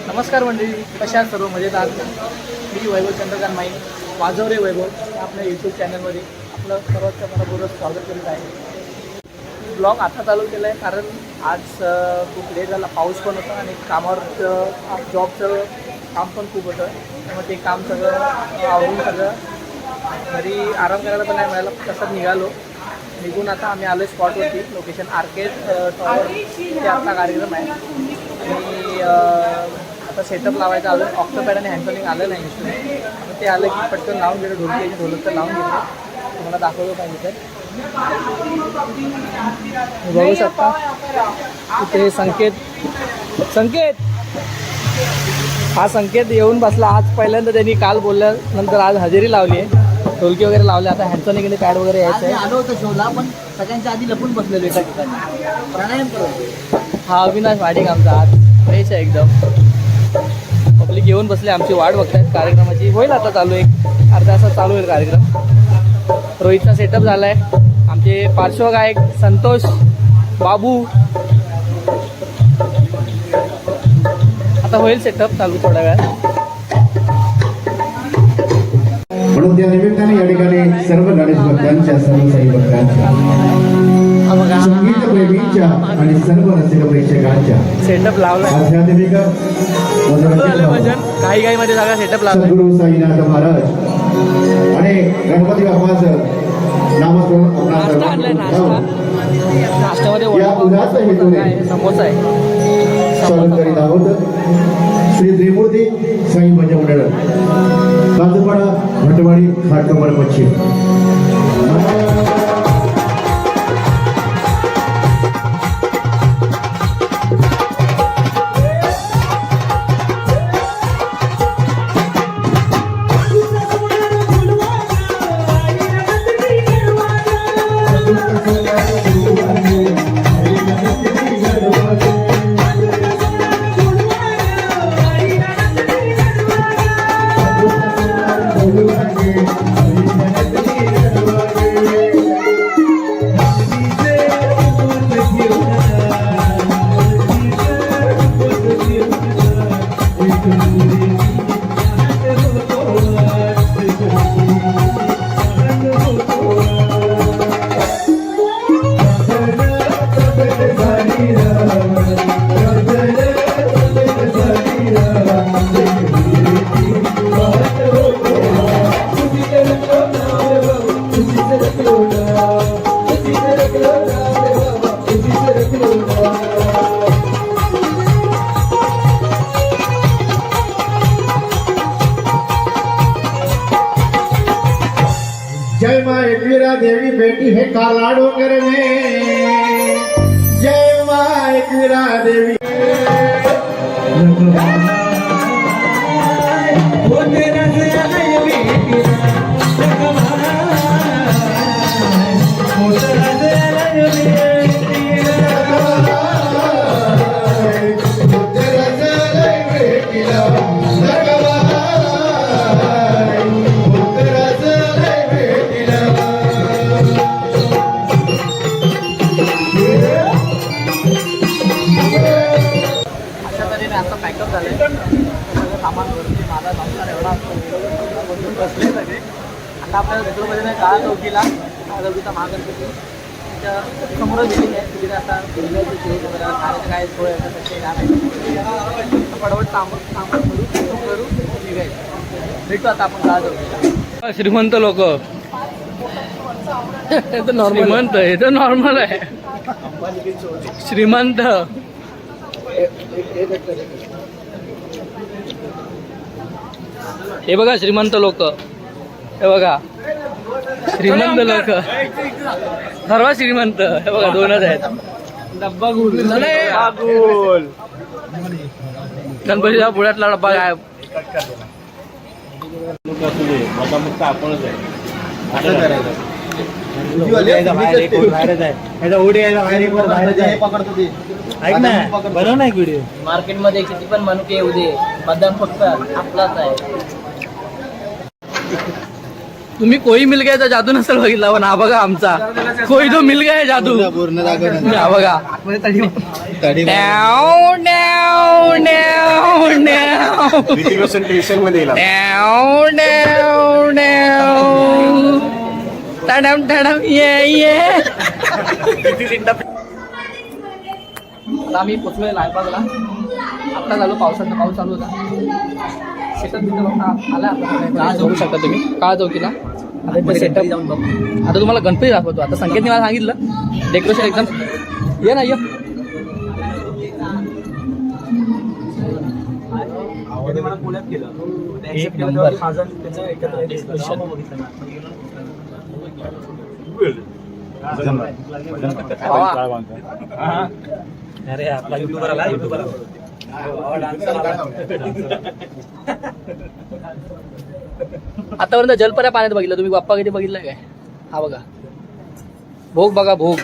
नमस्कार मंडळी, कशा आहात सर्व मजेत आहात? मी वैभव चंद्रकांत माई, वाजवरे वैभव आपल्या यूट्यूब चॅनलमध्ये आपलं सर्वांचं मनपूर्वक स्वागत करीत आहे. ब्लॉग आता चालू केलं आहे कारण आज खूप लेट झाला, पाऊस पण होता आणि कामावरचं जॉबचं काम पण खूप होतं. त्यामुळे ते काम सगळं आवरून सगळं घरी आराम करायला पण नाही मिळाला. तसंच निघून आता आम्ही आलो स्पॉटवरती. लोकेशन आर्केड टॉवर ते आमचा कार्यक्रम आहे आणि आता सेटअप लावायचं अजून ऑक्टोपॅड आणि हँडपनिंग आलं नाही इन्स्ट्रुमेंट. ते आलं की पटकन लावून गेलं, ढोलक तर लावून घेतलं. तुम्हाला दाखवलं पाहिजे तर बघू शकता तिथे संकेत हा संकेत येऊन बसला. आज पहिल्यांदा त्यांनी काल बोलल्यानंतर आज हजेरी लावली आहे, ढोलकी वगैरे लावले. आता हँडचं निघणे पॅड वगैरे यायचं आहे. आलो होतं शोला, पण सगळ्यांच्या आधी लपून बसलेलो एका ठिकाणी प्राणायाम करतो. हा अविनाश वाडिक आमचा आज फ्रेश आहे एकदम. पब्लिक येऊन बसले, आमची वाट बघतायत कार्यक्रमाची. होईल आता चालू, एक अर्धा तासात चालू होईल कार्यक्रम. रोहितचा सेटअप झाला आहे. आमचे पार्श्वगायक संतोष बाबू. आता होईल सेटअप चालू थोड्या वेळात. म्हणून त्या निमित्ताने या ठिकाणी सर्व गणेश भक्तांच्या, सर्व साई भक्तांच्या, संगीत प्रेमींच्या आणि सर्व रसिक प्रेक्षकांच्या सेटअप लावला आध्यात्मिक काही मध्ये सगळा सेटअप लावला. सद्गुरू साईनाथ महाराज आणि गणपती बाप्पाचं नामस्मरण नाश्त्यामध्ये समोसा आहे स्वागत करीत आहोत. श्री त्रिमूर्ती साई भजन मंडळ, काजूपाडा, भटवाडी, खाटकंबर पश्चिम. जय माँ एकवीरा देवी बेटी है काला डोंगर में. जय माँ एकवीरा देवी. आता पॅकअप झालं आहे, सगळं सामान वरती माझा नमस्कार एवढा बसले सगळे. आता आपल्याला दुसरं नाही काळा चौकीला चौकीचा महागणपती त्याच्या समोरच दिलेली आहे. तिथे आता खाण्याचं काय सोय आहे काय माहिती. पडवट सामान करू निघायचं. भेटू आता आपण काळा चौकीला. श्रीमंत लोक श्रीमंत, हे तर नॉर्मल आहे. श्रीमंत हे बघा, श्रीमंत लोक हे बघा, श्रीमंत लोक सर्व श्रीमंत. हे बघा, दोनच आहेत. डब्बा गुल गणपतीच्या पुढ्यातला डब्बा काय आपणच आहे. ऐक ना, बनव ना एक व्हिडिओ. मार्केटमध्ये किती पण मनुके येऊ दे, बदाम फक्त आपलाच आहे. तुम्ही कोई मिल गया जादू नसेल बघितला पण हा बघा आमचा कोई तो मिल गया जादू हा बघा न्याव, न्याव, न्याव, न्याव. न्याव, न्याव, न्याव. टडम टडम ये आता आम्ही पोचलोय लालबागला. आता झालो पाऊस चालू होता. शेतात तिथं बघा आला आता जाऊ शकता तुम्ही का चौकीला. आता इथं सेटअप जाऊन बघ. आता तुम्हाला गणपती दाखवतो. आता संकेतने मला सांगितलं डेकोरेशन एकदम ये ना ये. मला पुण्यात केलं एक नंबर. अरे आपला युट्यूबर आला युट्यूबर आतापर्यंत जलपऱ्या पाण्यात बघितलं तुम्ही. बाप्पा कधी बघितलं काय. हा बघा भोग बघा भोग.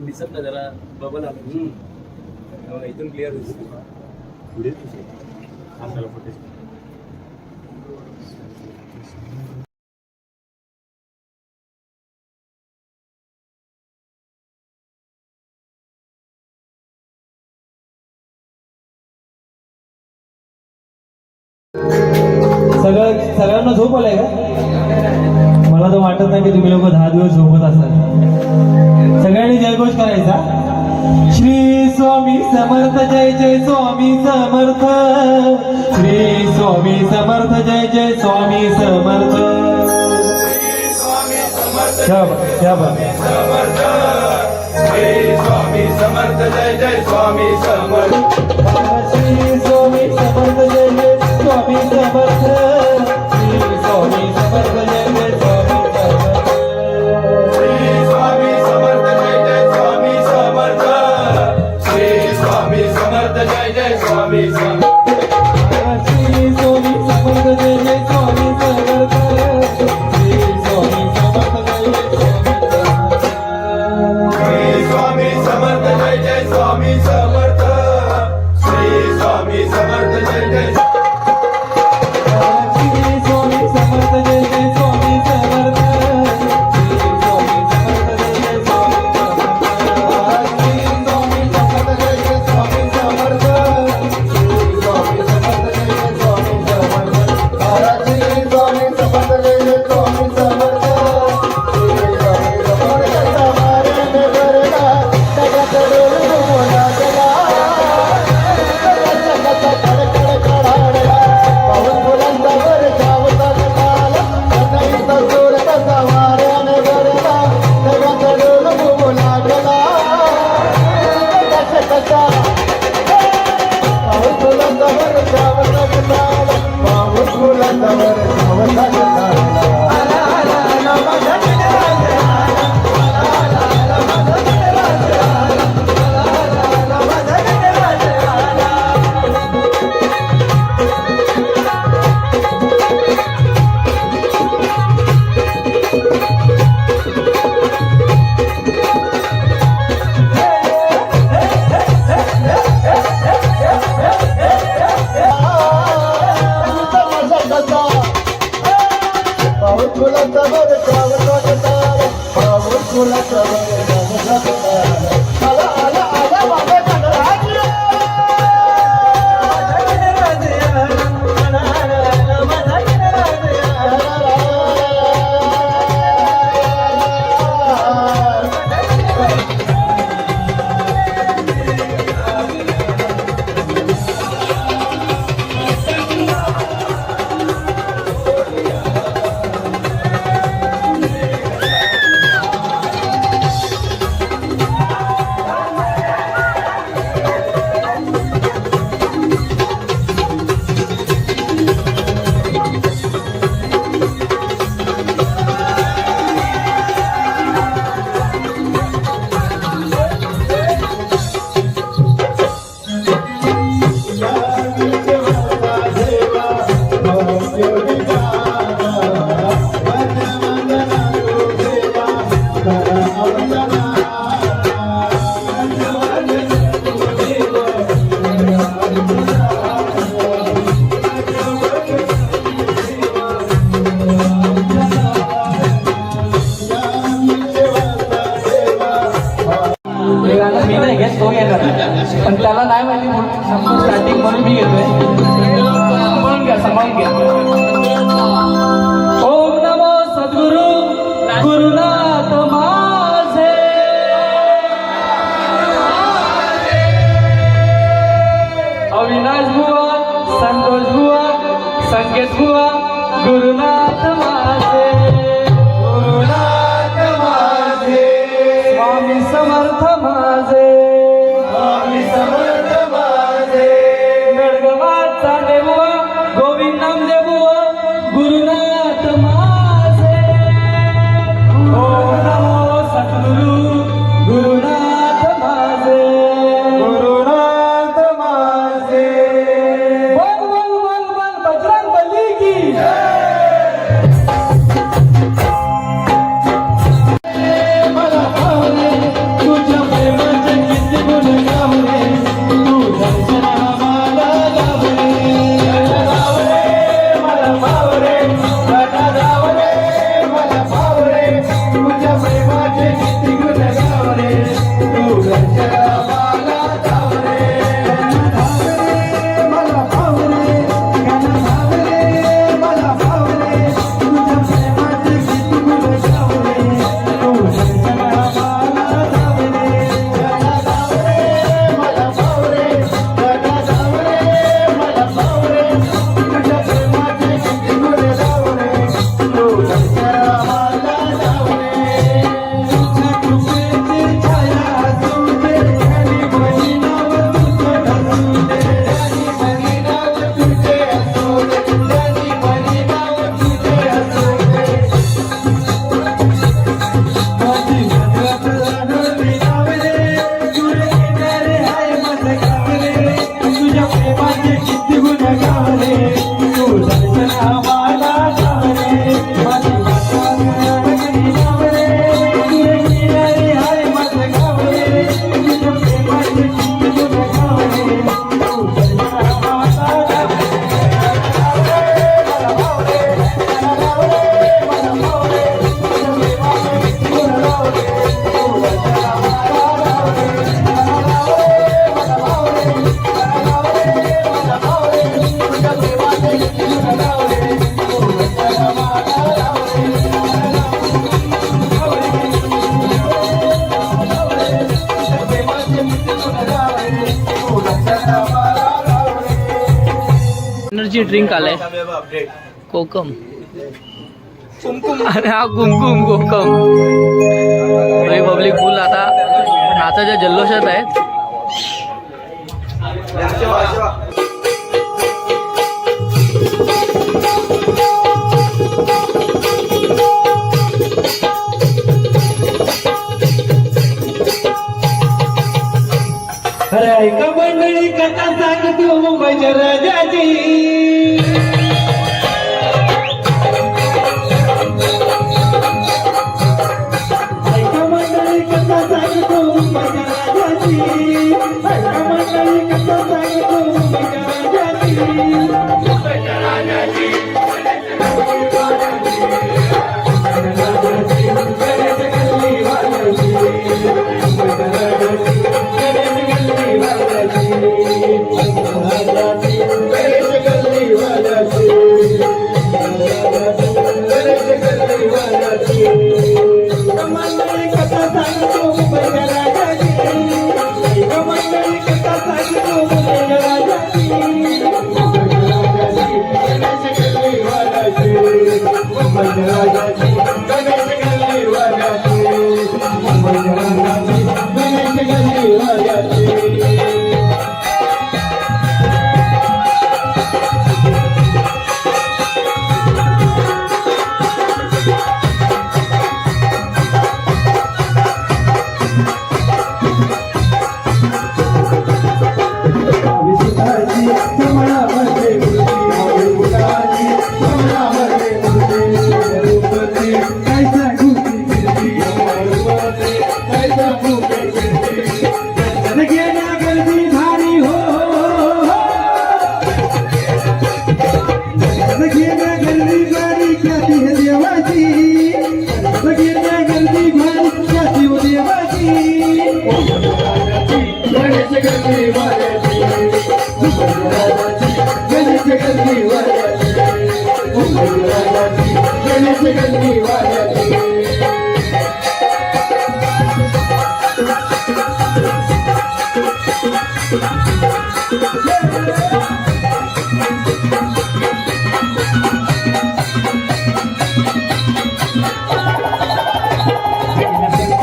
दिसत ना जरा बबल आलं इथून क्लिअर सगळ्यांना झोप आलाय का. मला तर वाटत नाही की तुम्ही लोक 10 दिवस झोपत असाल. सगळ्यांनी जयघोष करायचा. श्री स्वामी समर्थ जय जय स्वामी समर्थ. श्री स्वामी समर्थ जय जय स्वामी समर्थ. क्या बात. श्री स्वामी समर्थ जय जय स्वामी समर्थ. श्री स्वामी समर्थ जय जय स्वामी समर्थ. श्री स्वामी समर्थ जय जय स्वामी समर्थ. श्री स्वामी समर्थ जय जय स्वामी समर्थ. श्री स्वामी समर्थ जय जय स्वामी समर्थ. श्री स्वामी समर्थ जय जय स्वामी समर्थ. श्री स्वामी समर्थ जय जय स्वामी समर्थ. श्री स्वामी समर्थ जय जय स्वामी समर्थ. श्री स्वामी समर्थ जय जय. श्री स्वामी समर्थ जय जय स्वामी समर्थ. श्री स्वामी समर्थ जय जय स्वामी समर्थ. श्री स्वामी समर्थ जय जय स्वामी समर्थ. श्री स्वामी समर्थ जय जय स्वामी समर्थ. श्री स्वामी समर्थ जय जय स्वामी समर्थ. श्री स्वामी समर्थ हमारे में भरला जगत डोल मोला चला. पाऊस बुलंदावर जावता काला नाही तर जोर कसा वाऱ्याने भरला जगात डोल मोला चला. कसा पाऊस बुलंदावर जावता काला. पाऊस बुलंदावर जावता काला. पाऊस बुलंदावर जावता काला. पाऊस बुलंदावर जावता काला. आला आला आला बाबा गणराज. पण त्याला नाही माहिती म्हणून स्टार्टिंग म्हणून मी घेतोय. म्हणून घ्या, सांभाळून घ्या. ओम नमो सद्गुरु गुरुनाथ माझे, अविनाश बुवा, संतोष बुवा, संकेत बुवा, गुरुनाथ माझे, गुरुनाथ माझे, स्वामी समर्थ माझे, स्वामी समर्थ माझे, बेळगावाचा देवुआ, गोविंद नामदेव बुवा, गुरुनाथ माझे. ओम नमो सद्गुरु गुरुनाथ माझे, गुरुनाथ माझे. बोल बोल बोल बोल बजरंग बली की मला भावले तुझ्या प्रेमाचे किती गुण गावले, तू दर्शन आम्हाला लाभले. मला भावले, मला धावले, मला भावले तुझ्या प्रेमाचे किती गुण गावले, तू दर्शन आम्हाला धावले. मला भावले, मला भावले तुझ्या प्रेमाचे किती गुण गावले, तू दर्शन आम्हाला धावले. मला भावले, मला भावले तुझ्या प्रेमाचे किती गुण गावले, तू दर्शन आम्हाला धावले. तुझ्या कृपेची छाया असू दे, आणि माझी नाव तुझं असू दे, आणि माझी नाव तुझे असू दे, आणि माझी नाव तुझे असू दे. माझी मनात लागली नावले, तुझे किनारे हाय माझे गावले, तुझ्या प्रेमाचे किती गुण गावले, तू दर्शन आम्हाला धावले. माझी मनात लागली नावले, तुझे किनारे हाय माझे गावले, तुझ्या प्रेमाचे किती गुण गावले, तू दर्शन आम्हाला धावले. मला भावले, मला भावले तुझ्या प्रेमाचे किती गुण गावले, तू दर्शन आम्हाला धावले. मला भावले, मला भावले तुझ्या प्रेमाचे किती गुण गावले, तू दर्शन आम्हाला धावले. एनर्जी ड्रिंक आलाय कोकम आणि हा कुमकुम कोकम. पब्लिक फुल आता नाचाच्या जल्लोषात आहेत. अरे ऐका मंडळी कथा सांगतो मुंबईच्या राजाची. ऐका मंडळी कथा सांगतो मुंबईच्या राजाची. ऐका मंडळी कथा सांगतो मुंबईच्या राजाची.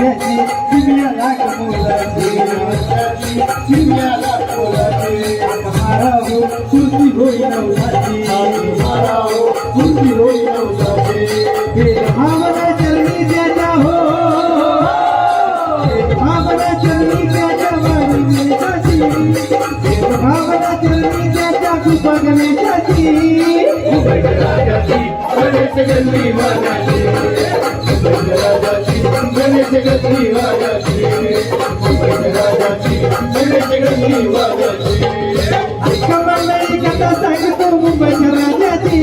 राजाची चिमण्याला कमोलाची राजाची चिमण्याला कमोलाची मारावो सुरती होई नवसाची मारावो सुरती होई नवसाची हे भावना चरणी त्याच्या हो हे भावना चरणी त्याच्या वारी गणेशाची हे भावना चरणी त्याच्या कृपा गणेशाची राजाची गणेश गल्ली वाजाची राजाची गणेश गल्ली वाजाची राजाची गणेश गल्ली वाजाची कमलई कथा सांगतो मुंबईच्या राजाची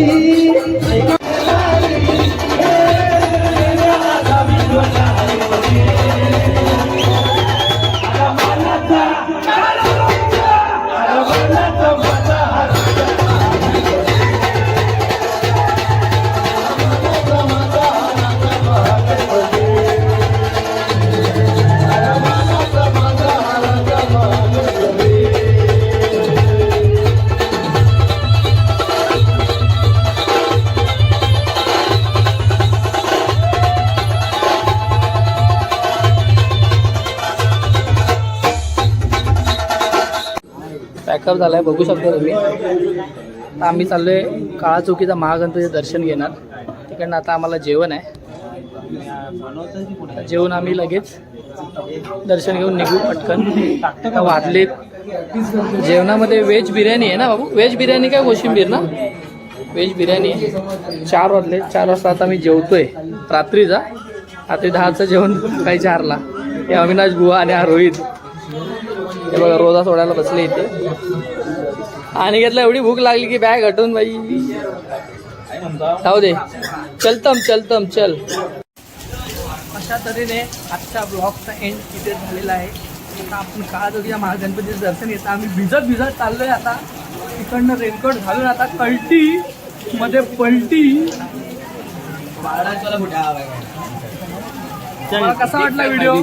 पॅकअप झाला आहे, बघू शकता तुम्ही. आता आम्ही चाललो आहे काळा चौकीचा महागणपतीचं दर्शन घेणार. तिकडनं आता आम्हाला जेवण आहे. जेवण आम्ही लगेच दर्शन घेऊन निघू पटकन. आता वाजलेत. जेवणामध्ये व्हेज बिर्याणी आहे ना बाबू? व्हेज बिर्याणी काय कोशिंबीर ना? व्हेज बिर्याणी आहे. 4 वाजले. 4 वाजता आता मी जेवतोय रात्रीचा. रात्री 10चं जेवण सकाळी 4ला. हे अविनाश बुवा आणि हा रोहित हे बघा रोजा सोडायला बसले इथे. आणि घेतलं एवढी भूक लागली की बॅग हटवून बाई जाऊ दे. चलतम चल. अशा तऱ्हेने आजच्या ब्लॉगचा एंड तिथे झालेला आहे. आता आपण काळाचौकीच्या महागणपतीचं दर्शन घेता. आम्ही भिजत चाललोय आता. तिकडनं रेनकोट घालून आता कल्टी मध्ये पलटी. मला कसा वाटला व्हिडिओ?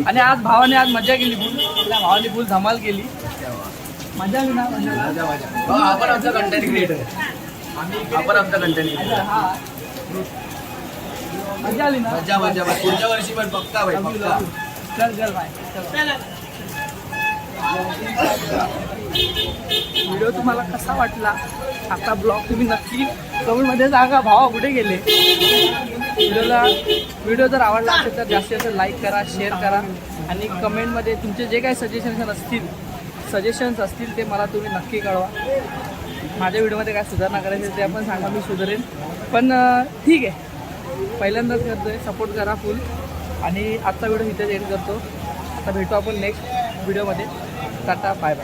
आणि आज भावाने आज मजा केली फुल. भावाने फुल धमाल केली. मजा आली ना? आपण आमचा कंटेंट क्रिएटर आपण आमचा कंटेंट क्रिएटर हा मजा आली ना? मजा पुढच्या वर्षी पण पक्का भाई पक्का. चल बाय. व्हिडिओ तुम्हाला कसा वाटला? आता ब्लॉग तुम्ही नक्की कमेंटमध्ये सांगा. भावा कुठे गेले? व्हिडिओ जर आवडला असेल तर जास्तीत जास्त लाईक करा, शेअर करा आणि कमेंटमध्ये तुमचे जे काही सजेशन्स असतील ते मला तुम्ही नक्की कळवा. माझ्या व्हिडिओमध्ये काय सुधारणा करायची ते आपण सांगा, मी सुधारेन. पण ठीक आहे, पहिल्यांदाच करतोय, सपोर्ट करा फुल. आणि आजचा व्हिडिओ इथेच एंड करतो. आता भेटू आपण नेक्स्ट व्हिडिओमध्ये. Tata bye bye.